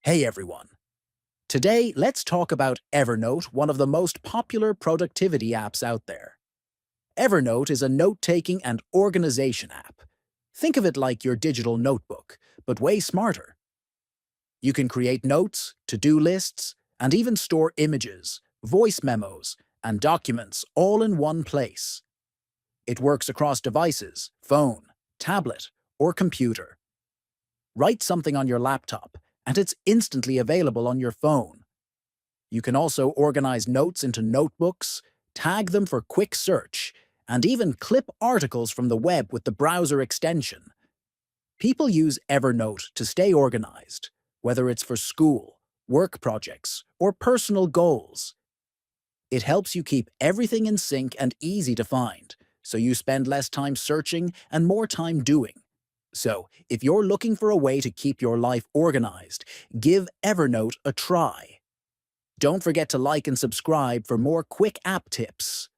Hey everyone. Today, let's talk about Evernote, one of the most popular productivity apps out there. Evernote is a note-taking and organization app. Think of it like your digital notebook, but way smarter. You can create notes, to-do lists, and even store images, voice memos, and documents all in one place. It works across devices, phone, tablet, or computer. Write something on your laptop, and it's instantly available on your phone. You can also organize notes into notebooks, tag them for quick search, and even clip articles from the web with the browser extension. People use Evernote to stay organized, whether it's for school, work projects, or personal goals. It helps you keep everything in sync and easy to find, so you spend less time searching and more time doing. So, if you're looking for a way to keep your life organized, give Evernote a try. Don't forget to like and subscribe for more quick app tips.